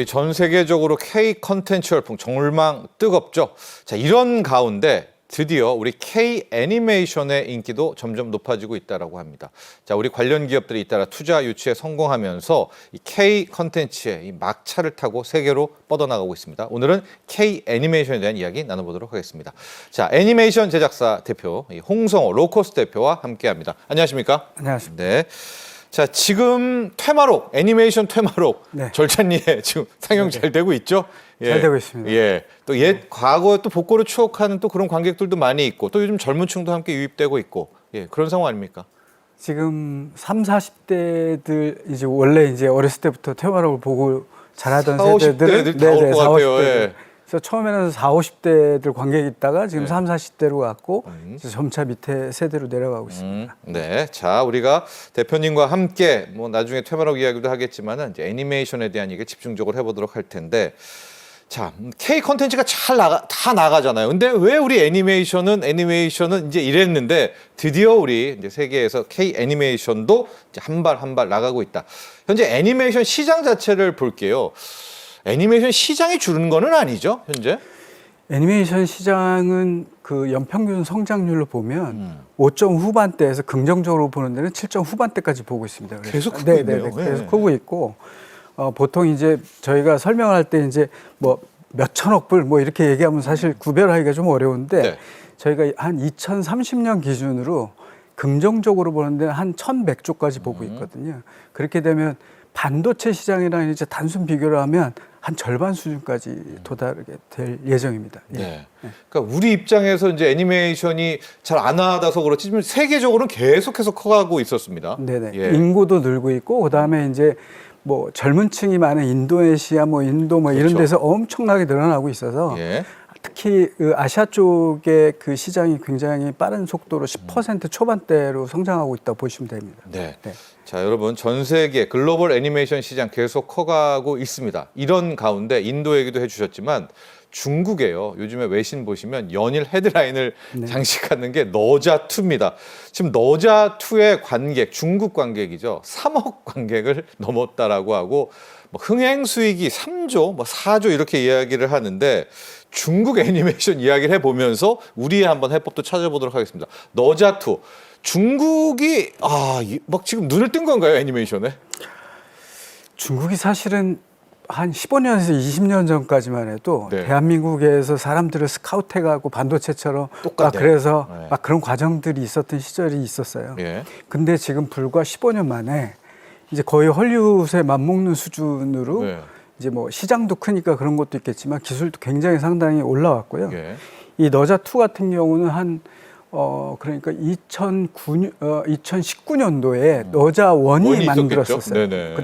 전 세계적으로 K 컨텐츠 열풍 정말 뜨겁죠. 자, 이런 가운데 드디어 우리 K 애니메이션의 인기도 점점 높아지고 있다라고 합니다. 자, 우리 관련 기업들이 잇따라 투자 유치에 성공하면서 이 K 컨텐츠의 이 막차를 타고 세계로 뻗어나가고 있습니다. 오늘은 K 애니메이션에 대한 이야기 나눠보도록 하겠습니다. 자, 애니메이션 제작사 대표 홍성호 로코스 대표와 함께합니다. 안녕하십니까? 안녕하십니까? 네. 자, 지금 퇴마록, 애니메이션 퇴마록 네. 절찬리에 지금 상영 잘 되고 있죠? 잘 되고 있습니다. 예. 또 과거에 또 복고를 추억하는 또 그런 관객들도 많이 있고 또 요즘 젊은 층도 함께 유입되고 있고 예, 그런 상황 아닙니까? 지금 30, 40대들 이제 원래 이제 어렸을 때부터 퇴마록을 보고 자라던 40, 세대들은 50대들 다 올 것 같아요. 40대들. 예. 그래서 처음에는 40, 50대들 관객이 있다가 지금 30, 40대로 갔고 이제 점차 밑에 세대로 내려가고 있습니다. 네, 자 우리가 대표님과 함께 뭐 나중에 퇴마록 이야기도 하겠지만은 이제 애니메이션에 대한 얘기 집중적으로 해보도록 할 텐데, 자 K 컨텐츠가 다 나가잖아요. 근데 왜 우리 애니메이션은 이제 이랬는데 드디어 우리 이제 세계에서 K 애니메이션도 이제 한 발 나가고 있다. 현재 애니메이션 시장 자체를 볼게요. 애니메이션 시장이 줄은 거는 아니죠, 현재? 애니메이션 시장은 그 연평균 성장률로 보면 5점 후반대에서 긍정적으로 보는 데는 7점 후반대까지 보고 있습니다. 계속 크고 있네요. 계속 크고 있고 보통 이제 저희가 설명할 때 이제 뭐 몇천억 불 뭐 이렇게 얘기하면 사실 구별하기가 좀 어려운데 네. 저희가 한 2030년 기준으로 긍정적으로 보는 데는 한 1,100조까지 보고 있거든요. 그렇게 되면 반도체 시장이랑 이제 단순 비교를 하면 한 절반 수준까지 도달하게 될 예정입니다. 네. 그러니까 우리 입장에서 이제 애니메이션이 잘 안 와서 그렇지 지금 세계적으로는 계속해서 커가고 있었습니다. 네네. 예. 인구도 늘고 있고 그다음에 이제 뭐 젊은 층이 많은 인도네시아 뭐 인도 뭐 그렇죠. 이런 데서 엄청나게 늘어나고 있어서 예. 특히 그 아시아 쪽의 그 시장이 굉장히 빠른 속도로 10% 초반대로 성장하고 있다고 보시면 됩니다. 네. 네. 자, 여러분 전 세계 글로벌 애니메이션 시장 계속 커가고 있습니다. 이런 가운데 인도 얘기도 해주셨지만 중국에요. 요즘에 외신 보시면 연일 헤드라인을 장식하는 게 너자2입니다. 지금 너자2의 관객, 중국 관객이죠. 3억 관객을 넘었다라고 하고 뭐 흥행 수익이 3조, 뭐 4조 이렇게 이야기를 하는데 중국 애니메이션 이야기를 해보면서 우리의 한번 해법도 찾아보도록 하겠습니다. 너자2. 중국이 막 지금 눈을 뜬 건가요, 애니메이션에? 중국이 사실은 한 15년에서 20년 전까지만 해도 네. 대한민국에서 사람들을 스카우트해가고 반도체처럼 막 그래서 네. 막 그런 과정들이 있었던 시절이 있었어요. 예. 근데 지금 불과 15년 만에 이제 거의 헐리우드에 맞먹는 수준으로 네. 이제 뭐 시장도 크니까 그런 것도 있겠지만 기술도 굉장히 상당히 올라왔고요. 예. 이 너자2 같은 경우는 한 그러니까 2019년도에 너자1이 만들었었어요. 네네.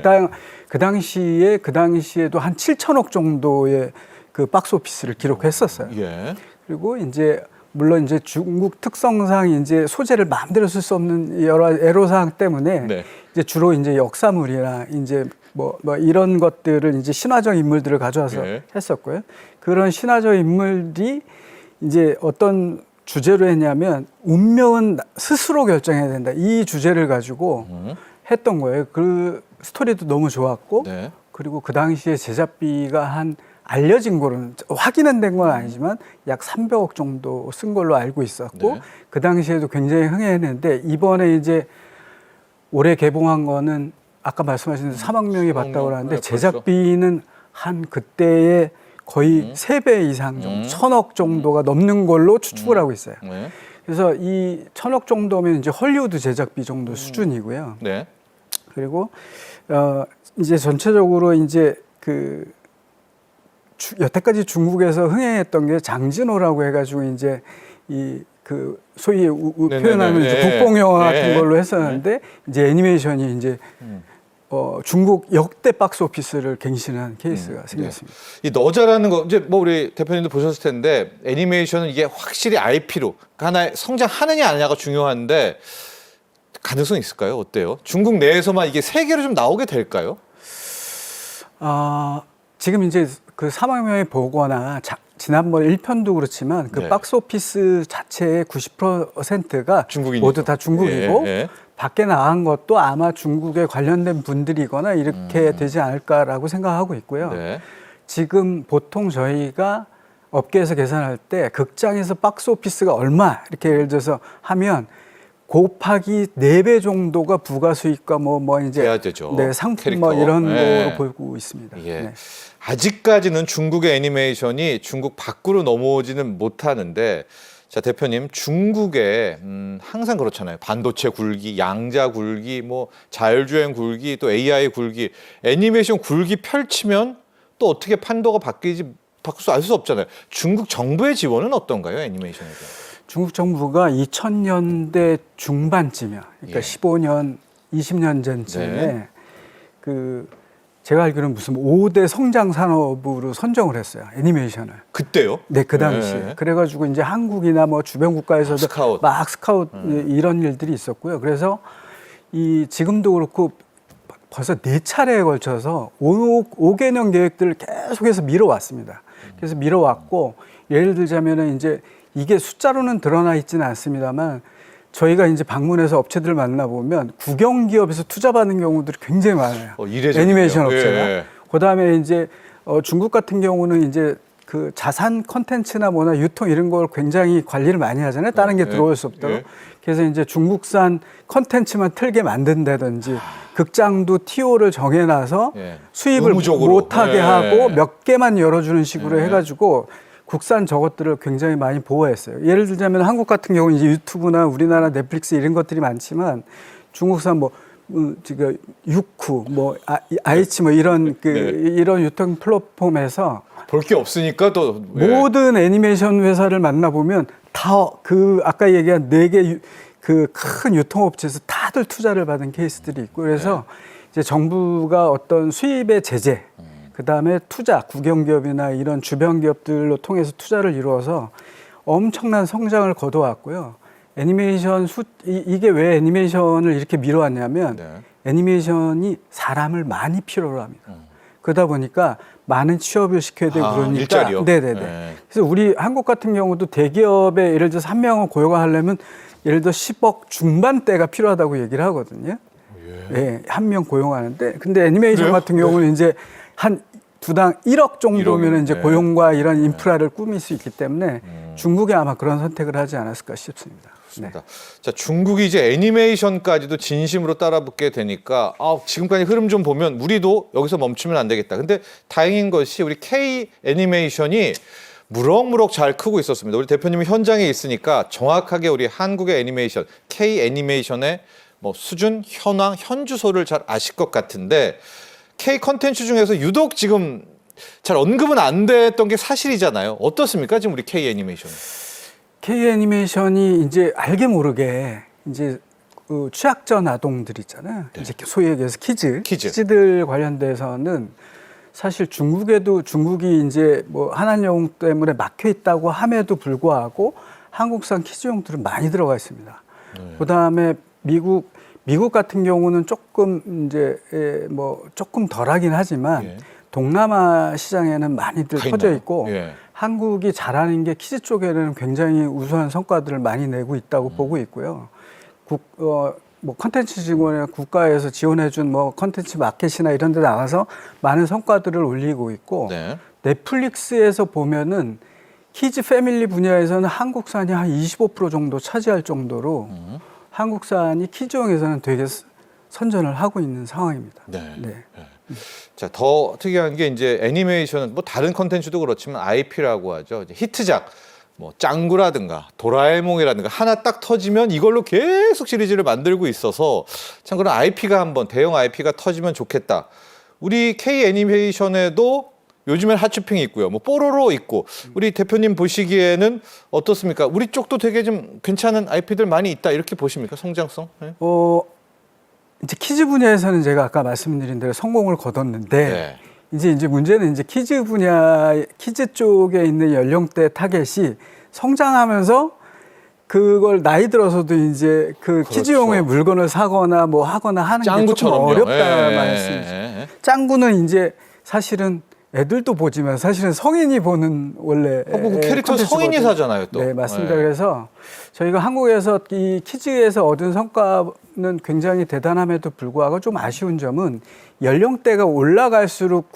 그 당시에도 한 7천억 정도의 그 박스 오피스를 기록했었어요. 예. 그리고 이제 물론 이제 중국 특성상 이제 소재를 마음대로 쓸 수 없는 여러 애로사항 때문에 네. 이제 주로 이제 역사물이나 이제 뭐 이런 것들을 이제 신화적 인물들을 가져와서 예. 했었고요. 그런 신화적 인물이 이제 어떤 주제로 했냐면 운명은 스스로 결정해야 된다. 이 주제를 가지고 했던 거예요. 그 스토리도 너무 좋았고 네. 그리고 그 당시에 제작비가 한 알려진 거로는 확인은 된 건 아니지만 약 300억 정도 쓴 걸로 알고 있었고 네. 그 당시에도 굉장히 흥행했는데 이번에 이제 올해 개봉한 거는 아까 말씀하신 3억 명이 봤다고 그러는데 네, 제작비는 한 그때의 거의 3배 이상 정도, 1,000억 정도가 넘는 걸로 추측을 하고 있어요. 네. 그래서 이 1,000억 정도면 이제 헐리우드 제작비 정도 수준이고요. 네. 그리고 이제 전체적으로 이제 그 여태까지 중국에서 흥행했던 게 장진호라고 해가지고 이제 이 그 소위 표현하면 이제 국뽕 영화 같은 걸로 했었는데 이제 애니메이션이 이제 중국 역대 박스 오피스를 갱신한 케이스가 생겼습니다. 이 너자라는 거 이제 뭐 우리 대표님도 보셨을 텐데 애니메이션은 이게 확실히 IP로 하나의 성장하느냐 안 하냐가 중요한데 가능성이 있을까요? 어때요? 중국 내에서만 이게 세계로 좀 나오게 될까요? 지금 이제 그 3억 명이 보거나 지난번 1편도 그렇지만 그 네. 박스 오피스 자체의 90%가 중국인이죠. 모두 다 중국이고 예, 예. 밖에 나간 것도 아마 중국에 관련된 분들이거나 이렇게 되지 않을까라고 생각하고 있고요. 네. 지금 보통 저희가 업계에서 계산할 때 극장에서 박스 오피스가 얼마 이렇게 예를 들어서 하면 곱하기 4배 정도가 부가 수익과 뭐 이제 돼야 되죠. 네, 상품 캐릭터. 뭐 이런 네. 거로 보고 있습니다. 예. 네. 아직까지는 중국의 애니메이션이 중국 밖으로 넘어오지는 못하는데, 자 대표님, 중국에 항상 그렇잖아요. 반도체 굴기, 양자 굴기, 뭐 자율주행 굴기, 또 AI 굴기, 애니메이션 굴기 펼치면 또 어떻게 판도가 바뀔 수 알 수 없잖아요. 중국 정부의 지원은 어떤가요, 애니메이션에 대한? 중국 정부가 2000년대 중반쯤이요. 그러니까 예. 15년, 20년 전쯤에 네. 그 제가 알기로는 무슨 5대 성장 산업으로 선정을 했어요. 애니메이션을. 그때요? 네, 그 당시에. 네. 그래가지고 이제 한국이나 뭐 주변 국가에서도 스카웃. 막 스카웃 이런 일들이 있었고요. 그래서 이 지금도 그렇고 벌써 4차례에 걸쳐서 5개년 계획들을 계속해서 미뤄왔습니다. 그래서 미뤄왔고 예를 들자면은 이제 이게 숫자로는 드러나 있지는 않습니다만 저희가 이제 방문해서 업체들을 만나보면 국영기업에서 투자받는 경우들이 굉장히 많아요. 이례적이네요. 애니메이션 업체가. 예. 그다음에 이제 중국 같은 경우는 이제 그 자산 컨텐츠나 뭐나 유통 이런 걸 굉장히 관리를 많이 하잖아요. 다른 게 들어올 수 없도록. 예. 그래서 이제 중국산 컨텐츠만 틀게 만든다든지 극장도 TO를 정해놔서 예. 수입을 의무적으로. 못하게 예. 하고 몇 개만 열어주는 식으로 예. 해가지고 국산 저것들을 굉장히 많이 보호했어요. 예를 들자면 한국 같은 경우는 이제 유튜브나 우리나라 넷플릭스 이런 것들이 많지만 중국산 뭐 지금 유쿠, 뭐 아이치 뭐 이런 이런 유통 플랫폼에서 볼 게 없으니까 또 모든 애니메이션 회사를 만나보면 다 그 아까 얘기한 4개 그 큰 유통업체에서 다들 투자를 받은 케이스들이 있고 그래서 이제 정부가 어떤 수입의 제재 그다음에 투자, 국영기업이나 이런 주변 기업들로 통해서 투자를 이루어서 엄청난 성장을 거둬왔고요. 애니메이션 이게 왜 애니메이션을 이렇게 미뤄왔냐면 애니메이션이 사람을 많이 필요로 합니다. 그러다 보니까 많은 취업을 시켜야 되고 그러니까 일자리요? 네네네. 네. 그래서 그래서 우리 한국 같은 경우도 대기업에 예를 들어서 1명을 고용하려면 예를 들어 10억 중반대가 필요하다고 얘기를 하거든요. 예, 1명 고용하는데 근데 애니메이션 그래요? 같은 경우는 이제 한 두당 1억 정도면 1억, 이제 네. 고용과 이런 인프라를 꾸밀 수 있기 때문에 중국이 아마 그런 선택을 하지 않았을까 싶습니다. 좋습니다. 자, 중국이 이제 애니메이션까지도 진심으로 따라붙게 되니까 지금까지 흐름 좀 보면 우리도 여기서 멈추면 안 되겠다. 근데 다행인 것이 우리 K 애니메이션이 무럭무럭 잘 크고 있었습니다. 우리 대표님이 현장에 있으니까 정확하게 우리 한국의 애니메이션, K 애니메이션의 뭐 수준, 현황, 현주소를 잘 아실 것 같은데 K 컨텐츠 중에서 유독 지금 잘 언급은 안 됐던 게 사실이잖아요. 어떻습니까? 지금 우리 K 애니메이션. K 애니메이션이 이제 알게 모르게 이제 그 취약전 아동들 있잖아요. 네. 이제 소위 얘기해서 키즈들 관련돼서는 사실 중국이 이제 뭐 한한영 때문에 막혀 있다고 함에도 불구하고 한국산 키즈용들은 많이 들어가 있습니다. 그다음에 미국 같은 경우는 조금 이제 뭐 조금 덜하긴 하지만 동남아 시장에는 많이들 퍼져 있고 한국이 잘하는 게 키즈 쪽에는 굉장히 우수한 성과들을 많이 내고 있다고 보고 있고요. 뭐 컨텐츠 지원에 국가에서 지원해준 뭐 컨텐츠 마켓이나 이런 데 나가서 많은 성과들을 올리고 있고 넷플릭스에서 보면은 키즈 패밀리 분야에서는 한국산이 한 25% 정도 차지할 정도로 한국산이 키즈용에서는 되게 선전을 하고 있는 상황입니다. 자, 더 특이한 게 이제 애니메이션은 뭐 다른 컨텐츠도 그렇지만 IP라고 하죠. 이제 히트작, 뭐 짱구라든가 도라에몽이라든가 하나 딱 터지면 이걸로 계속 시리즈를 만들고 있어서 참 그런 IP가 한번 대형 IP가 터지면 좋겠다. 우리 K 애니메이션에도 요즘엔 핫쇼핑이 있고요. 뭐 뽀로로 있고 우리 대표님 보시기에는 어떻습니까? 우리 쪽도 되게 좀 괜찮은 IP들 많이 있다 이렇게 보십니까? 성장성? 네. 이제 키즈 분야에서는 제가 아까 말씀드린 대로 성공을 거뒀는데 이제 문제는 이제 키즈 쪽에 있는 연령대 타겟이 성장하면서 그걸 나이 들어서도 이제 그 키즈용의 물건을 사거나 뭐 하거나 하는 게 조금 어렵다 말씀이죠. 짱구는 이제 사실은 애들도 보지만 사실은 성인이 보는 원래 그 캐릭터 성인이 콘텐츠거든요. 사잖아요, 또. 네, 맞습니다. 네. 그래서 저희가 한국에서 이 키즈에서 얻은 성과는 굉장히 대단함에도 불구하고 좀 아쉬운 점은 연령대가 올라갈수록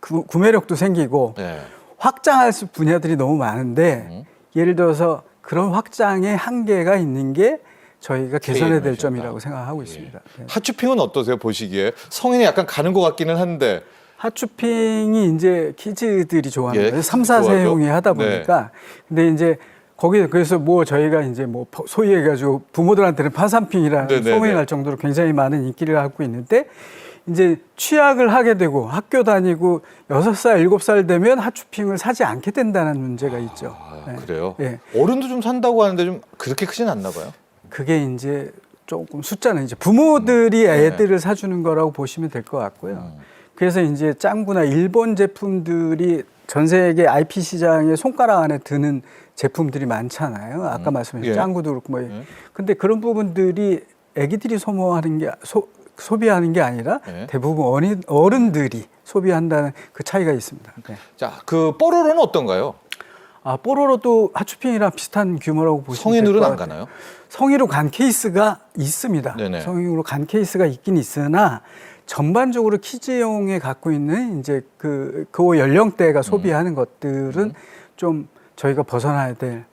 구매력도 생기고 네. 확장할 수 분야들이 너무 많은데 예를 들어서 그런 확장의 한계가 있는 게 저희가 개선해야 될 점이라고 생각하고 있습니다. 네. 핫쇼핑은 어떠세요, 보시기에? 성인이 약간 가는 것 같기는 한데. 핫쇼핑이 이제 키즈들이 좋아하는 예, 거예요. 3, 4세용이 하다 네. 보니까. 근데 이제 거기 그래서 뭐 저희가 이제 뭐 소위 해가지고 부모들한테는 파산핑이라는 네네네. 소문이 날 정도로 굉장히 많은 인기를 갖고 있는데 이제 취약을 하게 되고 학교 다니고 6살, 7살 되면 핫쇼핑을 사지 않게 된다는 문제가 있죠. 네. 그래요? 예. 어른도 좀 산다고 하는데 좀 그렇게 크진 않나 봐요. 그게 이제 조금 숫자는 이제 부모들이 애들을 사주는 거라고 보시면 될 것 같고요. 그래서 이제 짱구나 일본 제품들이 전 세계 IP 시장에 손가락 안에 드는 제품들이 많잖아요. 아까 말씀하신 예. 짱구도 그렇고 뭐. 근데 그런 부분들이 애기들이 소모하는 게 소비하는 게 아니라 예. 대부분 어른들이 소비한다는 그 차이가 있습니다. 네. 자, 그 뽀로로는 어떤가요? 뽀로로도 핫쇼핑이랑 비슷한 규모라고 보시면 성인으로는 될 것 안 같아요. 가나요? 성인으로 간 케이스가 있습니다. 네네. 성인으로 간 케이스가 있긴 있으나 전반적으로 키즈용에 갖고 있는 이제 그 연령대가 소비하는 것들은 좀 저희가 벗어나야 될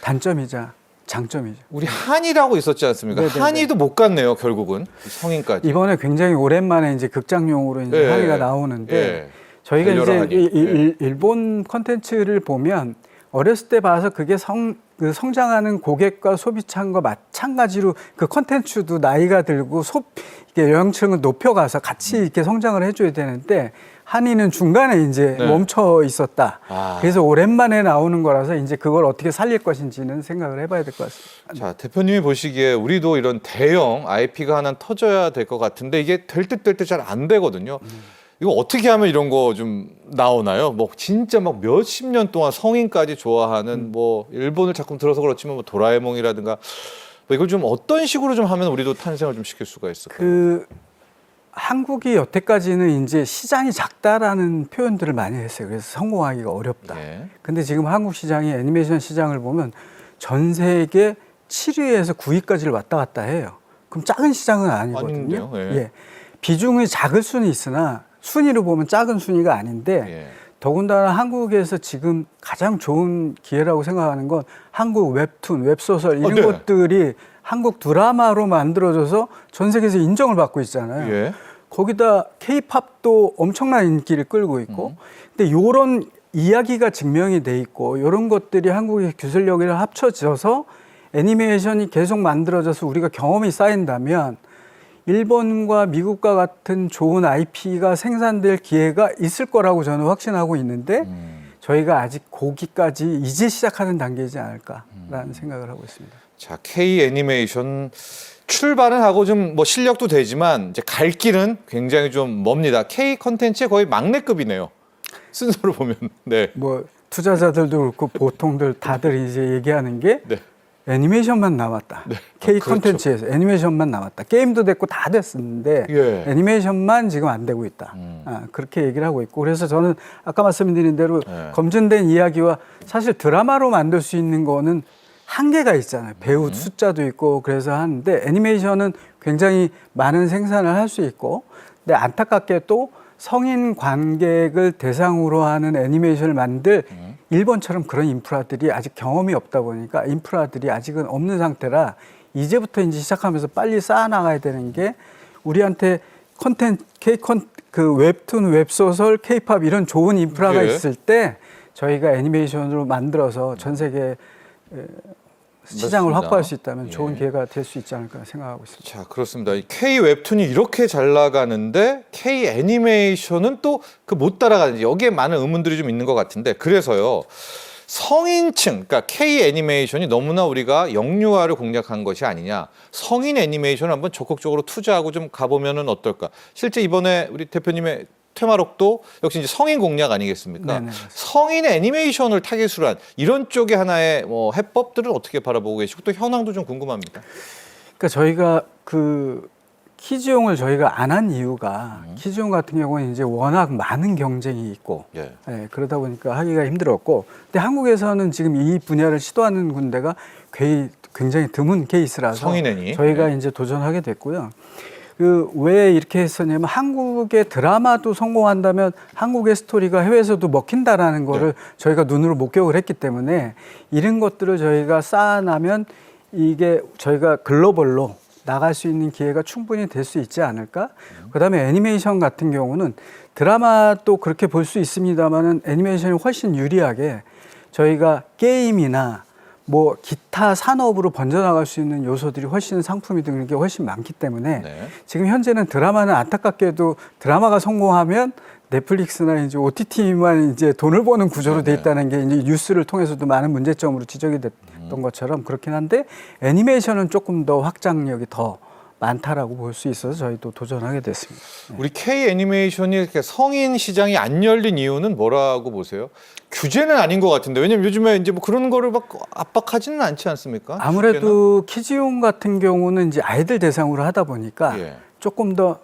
단점이자 장점이죠. 우리 한이라고 있었지 않습니까? 네네네. 한이도 못 갔네요, 결국은. 성인까지. 이번에 굉장히 오랜만에 이제 극장용으로 이제 예. 항의가 나오는데 예. 저희가 이제 달려라 하니. 일본 컨텐츠를 보면 어렸을 때 봐서 그게 그 성장하는 고객과 소비층과 마찬가지로 그 컨텐츠도 나이가 들고 이게 연령층을 높여가서 같이 이렇게 성장을 해줘야 되는데 한이는 중간에 이제 네. 멈춰 있었다. 아. 그래서 오랜만에 나오는 거라서 이제 그걸 어떻게 살릴 것인지는 생각을 해봐야 될 것 같습니다. 자, 대표님이 보시기에 우리도 이런 대형 IP가 하나 터져야 될 것 같은데 이게 될 듯 잘 안 되거든요. 이거 어떻게 하면 이런 거 좀 나오나요? 뭐 진짜 막 몇십 년 동안 성인까지 좋아하는 뭐 일본을 자꾸 들어서 그렇지만 뭐 도라에몽이라든가 뭐 이걸 좀 어떤 식으로 좀 하면 우리도 탄생을 좀 시킬 수가 있을까요? 한국이 여태까지는 이제 시장이 작다라는 표현들을 많이 했어요. 그래서 성공하기가 어렵다. 예. 근데 지금 한국 시장이 애니메이션 시장을 보면 전 세계 7위에서 9위까지를 왔다 갔다 해요. 그럼 작은 시장은 아니거든요. 아닌데요? 예. 예. 비중이 작을 수는 있으나 순위로 보면 작은 순위가 아닌데 예. 더군다나 한국에서 지금 가장 좋은 기회라고 생각하는 건 한국 웹툰, 웹소설 이런 네. 것들이 한국 드라마로 만들어져서 전 세계에서 인정을 받고 있잖아요. 예. 거기다 K-팝도 엄청난 인기를 끌고 있고 근데 요런 이야기가 증명이 돼 있고 이런 것들이 한국의 기술력이랑 합쳐져서 애니메이션이 계속 만들어져서 우리가 경험이 쌓인다면 일본과 미국과 같은 좋은 IP가 생산될 기회가 있을 거라고 저는 확신하고 있는데 저희가 아직 거기까지 이제 시작하는 단계이지 않을까라는 생각을 하고 있습니다. 자, K 애니메이션 출발은 하고 좀 뭐 실력도 되지만 이제 갈 길은 굉장히 좀 멉니다. K 컨텐츠의 거의 막내급이네요. 순서로 보면. 네. 뭐 투자자들도 그렇고 보통들 다들 이제 얘기하는 게 네. 애니메이션만 남았다. 네. K 그렇죠. 컨텐츠에서 애니메이션만 남았다. 게임도 됐고 다 됐었는데 예. 애니메이션만 지금 안 되고 있다. 그렇게 얘기를 하고 있고 그래서 저는 아까 말씀드린 대로 네. 검증된 이야기와 사실 드라마로 만들 수 있는 거는 한계가 있잖아요. 배우 숫자도 있고 그래서 하는데 애니메이션은 굉장히 많은 생산을 할 수 있고 근데 안타깝게 또 성인 관객을 대상으로 하는 애니메이션을 만들 일본처럼 그런 인프라들이 아직 경험이 없다 보니까 인프라들이 아직은 없는 상태라 이제부터 이제 시작하면서 빨리 쌓아나가야 되는 게 우리한테 컨텐츠, 그 웹툰, 웹소설, K-팝 이런 좋은 인프라가 예. 있을 때 저희가 애니메이션으로 만들어서 전 세계 시장을 맞습니다. 확보할 수 있다면 예. 좋은 기회가 될 수 있지 않을까 생각하고 있습니다. 자, 그렇습니다. 이 K 웹툰이 이렇게 잘 나가는데 K 애니메이션은 또 그 못 따라가는지 여기에 많은 의문들이 좀 있는 것 같은데 그래서요. 성인층, 그러니까 K 애니메이션이 너무나 우리가 영유아를 공략한 것이 아니냐. 성인 애니메이션을 한번 적극적으로 투자하고 좀 가보면은 어떨까. 실제 이번에 우리 대표님의 테마록도 역시 이제 성인 공략 아니겠습니까? 네네, 맞습니다. 성인 애니메이션을 타깃으로 한 이런 쪽의 하나의 뭐 해법들은 어떻게 바라보고 계시고 또 현황도 좀 궁금합니다. 그러니까 저희가 그 키즈용을 저희가 안 한 이유가 키즈용 같은 경우는 이제 워낙 많은 경쟁이 있고 예. 예, 그러다 보니까 하기가 힘들었고 근데 한국에서는 지금 이 분야를 시도하는 군데가 굉장히 드문 케이스라서 성인애니. 저희가 예. 이제 도전하게 됐고요. 그 왜 이렇게 했었냐면 한국의 드라마도 성공한다면 한국의 스토리가 해외에서도 먹힌다라는 거를 저희가 눈으로 목격을 했기 때문에 이런 것들을 저희가 쌓아나면 이게 저희가 글로벌로 나갈 수 있는 기회가 충분히 될 수 있지 않을까? 그다음에 애니메이션 같은 경우는 드라마도 그렇게 볼 수 있습니다만은 애니메이션이 훨씬 유리하게 저희가 게임이나 뭐 기타 산업으로 번져나갈 수 있는 요소들이 훨씬 상품이 등 게 훨씬 많기 때문에 네. 지금 현재는 드라마는 안타깝게도 드라마가 성공하면 넷플릭스나 이제 OTT만 이제 돈을 버는 구조로 돼 있다는 게 이제 뉴스를 통해서도 많은 문제점으로 지적이 됐던 것처럼 그렇긴 한데 애니메이션은 조금 더 확장력이 더 많다라고 볼 수 있어서 저희도 도전하게 됐습니다. 우리 K 애니메이션이 이렇게 성인 시장이 안 열린 이유는 뭐라고 보세요? 규제는 아닌 것 같은데 왜냐면 요즘에 이제 뭐 그런 거를 막 압박하지는 않지 않습니까? 아무래도 키즈용 같은 경우는 이제 아이들 대상으로 하다 보니까 예. 조금 더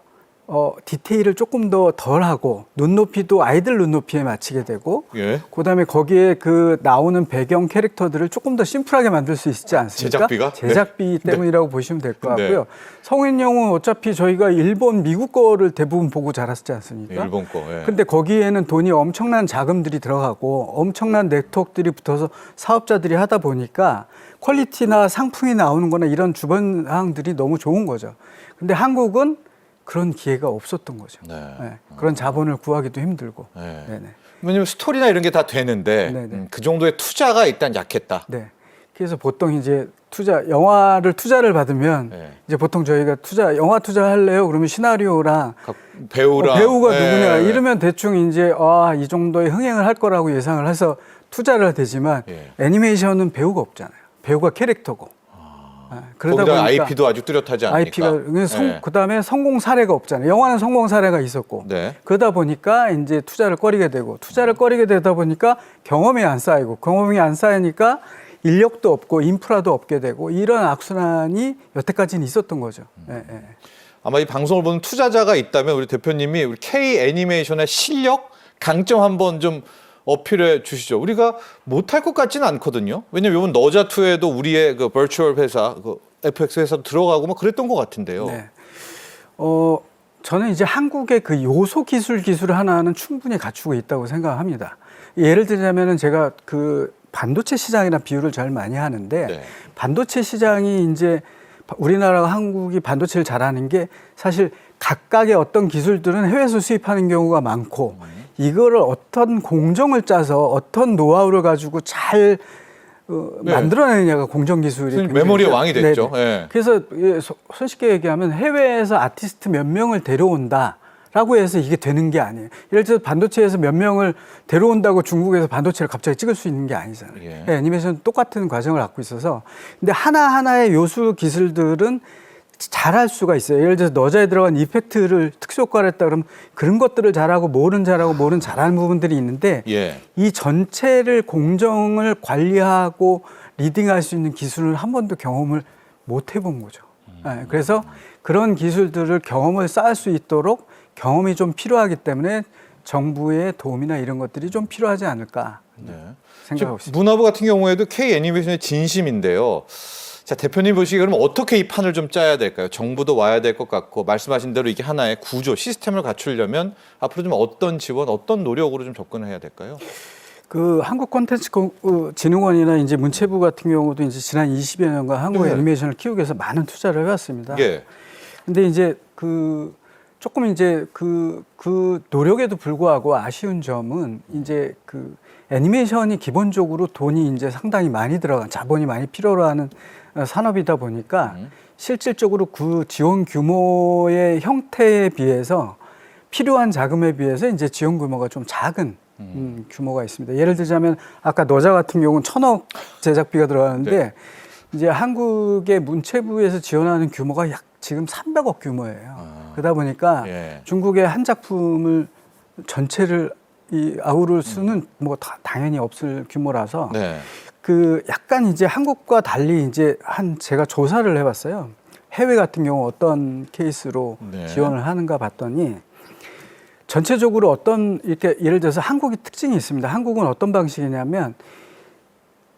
디테일을 조금 더 덜하고 눈높이도 아이들 눈높이에 맞추게 되고 예. 그다음에 거기에 그 나오는 배경 캐릭터들을 조금 더 심플하게 만들 수 있지 않습니까? 제작비가? 제작비 때문이라고 보시면 될 것 네. 같고요. 성인용은 어차피 저희가 일본, 미국 거를 대부분 보고 자랐지 않습니까? 일본 거. 예. 근데 거기에는 돈이 엄청난 자금들이 들어가고 엄청난 네트워크들이 붙어서 사업자들이 하다 보니까 퀄리티나 상품이 나오는 거나 이런 주변 사항들이 너무 좋은 거죠. 근데 한국은 그런 기회가 없었던 거죠. 네. 네. 그런 자본을 구하기도 힘들고. 네. 네네. 왜냐면 스토리나 이런 게 다 되는데 네네. 그 정도의 투자가 일단 약했다. 네. 그래서 보통 이제 영화를 투자를 받으면 네. 이제 보통 저희가 영화 투자할래요? 그러면 시나리오랑 배우랑 배우가 네. 누구냐 이러면 대충 이제 이 정도의 흥행을 할 거라고 예상을 해서 투자를 되지만 예. 애니메이션은 배우가 없잖아요. 배우가 캐릭터고. 그러다 거기다 보니까 IP도 아주 뚜렷하지 않으니까. IP가 네. 그다음에 성공 사례가 없잖아요. 영화는 성공 사례가 있었고 네. 그러다 보니까 이제 투자를 꺼리게 되다 보니까 경험이 안 쌓이니까 인력도 없고 인프라도 없게 되고 이런 악순환이 여태까지는 있었던 거죠. 예, 예. 아마 이 방송을 보는 투자자가 있다면 우리 대표님이 우리 K 애니메이션의 실력, 강점 한번 좀 어필해 주시죠. 우리가 못할 것 같지는 않거든요. 왜냐면 이번 너자2에도 우리의 그 버추얼 회사, 그 FX 회사도 들어가고 막 그랬던 것 같은데요. 네. 저는 이제 한국의 그 요소 기술 하나는 충분히 갖추고 있다고 생각합니다. 예를 들자면은 제가 그 반도체 시장이나 비유를 잘 많이 하는데 네. 반도체 시장이 이제 우리나라가 한국이 반도체를 잘하는 게 사실 각각의 어떤 기술들은 해외에서 수입하는 경우가 많고 이거를 어떤 공정을 짜서 어떤 노하우를 가지고 잘 네. 만들어내느냐가 공정 기술이 메모리의 왕이 됐죠. 네네. 네. 그래서 손쉽게 얘기하면 해외에서 아티스트 몇 명을 데려온다라고 해서 이게 되는 게 아니에요. 예를 들어서 반도체에서 몇 명을 데려온다고 중국에서 반도체를 갑자기 찍을 수 있는 게 아니잖아요. 예. 애니메이션 똑같은 과정을 갖고 있어서 근데 하나하나의 요소 기술들은 잘할 수가 있어요. 예를 들어서 너자에 들어간 이펙트를 특수효과를 했다 그러면 그런 것들을 잘하고 뭐는 잘하는 부분들이 있는데 예. 이 전체를 공정을 관리하고 리딩할 수 있는 기술을 한 번도 경험을 못 해본 거죠. 네, 그래서 그런 기술들을 경험을 쌓을 수 있도록 경험이 좀 필요하기 때문에 정부의 도움이나 이런 것들이 좀 필요하지 않을까 생각하고 있습니다. 문화부 같은 경우에도 K 애니메이션의 진심인데요. 자, 대표님 보시기에 그럼 어떻게 이 판을 좀 짜야 될까요? 정부도 와야 될 것 같고 말씀하신 대로 이게 하나의 구조, 시스템을 갖추려면 앞으로 좀 어떤 지원, 어떤 노력으로 좀 접근해야 될까요? 그 한국 콘텐츠 진흥원이나 이제 문체부 같은 경우도 이제 지난 20여 년간 한국 네. 애니메이션을 키우기 위해서 많은 투자를 해왔습니다. 예. 근데 이제 조금 이제 그 노력에도 불구하고 아쉬운 점은 이제 그 애니메이션이 기본적으로 돈이 이제 상당히 많이 들어간 자본이 많이 필요로 하는 산업이다 보니까 실질적으로 그 지원 규모의 형태에 비해서 필요한 자금에 비해서 이제 지원 규모가 좀 작은 규모가 있습니다. 예를 들자면 아까 너자 같은 경우는 1,000억 제작비가 들어가는데 네. 이제 한국의 문체부에서 지원하는 규모가 약 지금 300억 규모예요. 그러다 보니까 예. 중국의 한 작품을 전체를 아우를 수는 뭐 당연히 없을 규모라서 네. 그 약간 이제 한국과 달리 이제 제가 조사를 해봤어요. 해외 같은 경우 어떤 케이스로 네. 지원을 하는가 봤더니 전체적으로 어떤 이렇게 예를 들어서 한국이 특징이 있습니다. 한국은 어떤 방식이냐면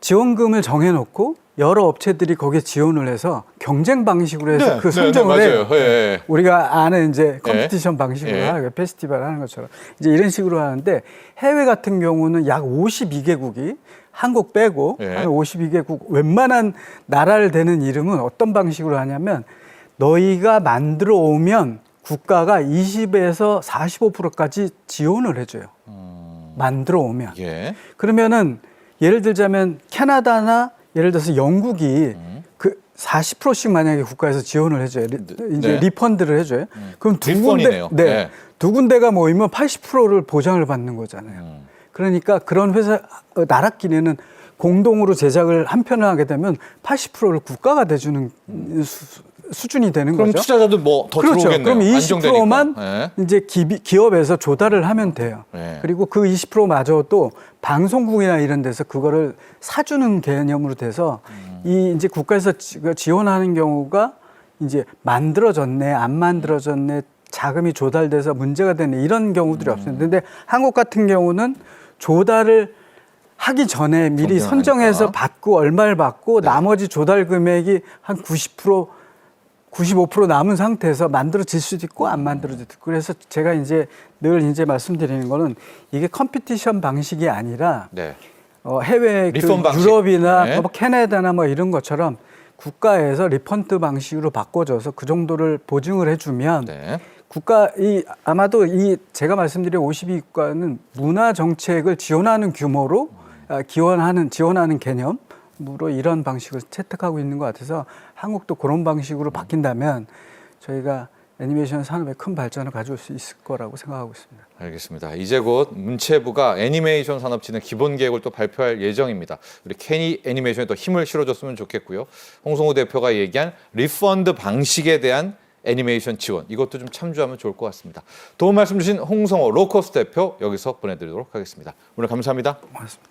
지원금을 정해놓고 여러 업체들이 거기에 지원을 해서 경쟁 방식으로 해서 그 선정을 해요. 맞아요. 예. 우리가 아는 이제 컴피티션 방식으로 예. 하는 페스티벌 하는 것처럼 이제 이런 식으로 하는데 해외 같은 경우는 약 52개국이 한국 빼고 예. 한 52개국 웬만한 나라를 대는 이름은 어떤 방식으로 하냐면 너희가 만들어 오면 국가가 20에서 45%까지 지원을 해줘요. 만들어 오면. 예. 그러면은 예를 들자면 캐나다나 예를 들어서 영국이 그 40%씩 만약에 국가에서 지원을 해줘요. 이제 네. 리펀드를 해줘요. 그럼 두 군데, 리펀이네요. 네. 두 군데가 모이면 80%를 보장을 받는 거잖아요. 그러니까 그런 회사 나라끼리는 공동으로 제작을 한 편을 하게 되면 80%를 국가가 대주는 수준이 되는 그럼 거죠. 투자자도 뭐 더 그렇죠. 들어오겠네요. 그럼 20%만 안정되니까. 예. 이제 기업에서 조달을 하면 돼요. 네. 그리고 그 20%마저도 방송국이나 이런 데서 그거를 사주는 개념으로 돼서 이 이제 국가에서 지원하는 경우가 이제 만들어졌네, 안 만들어졌네, 자금이 조달돼서 문제가 되네 이런 경우들이 없습니다. 근데 한국 같은 경우는 조달을 하기 전에 미리 경쟁하니까. 선정해서 받고 얼마를 받고 나머지 조달 금액이 한 95% 남은 상태에서 만들어질 수도 있고 안 만들어질 수도 있고 그래서 제가 이제 늘 이제 말씀드리는 거는 이게 컴피티션 방식이 아니라 네. 해외 그 리펀 방식. 유럽이나 네. 뭐 캐나다나 뭐 이런 것처럼 국가에서 리펀드 방식으로 바꿔줘서 그 정도를 보증을 해주면 네. 아마도 이 제가 말씀드린 52국가는 문화 정책을 지원하는 규모로 지원하는 개념으로 이런 방식을 채택하고 있는 것 같아서 한국도 그런 방식으로 바뀐다면 저희가 애니메이션 산업에 큰 발전을 가져올 수 있을 거라고 생각하고 있습니다. 알겠습니다. 이제 곧 문체부가 애니메이션 산업 진흥 기본 계획을 또 발표할 예정입니다. 우리 케니 애니메이션에 더 힘을 실어줬으면 좋겠고요. 홍성호 대표가 얘기한 리펀드 방식에 대한 애니메이션 지원 이것도 좀 참조하면 좋을 것 같습니다. 도움 말씀 주신 홍성호 로커스 대표 여기서 보내드리도록 하겠습니다. 오늘 감사합니다. 고맙습니다.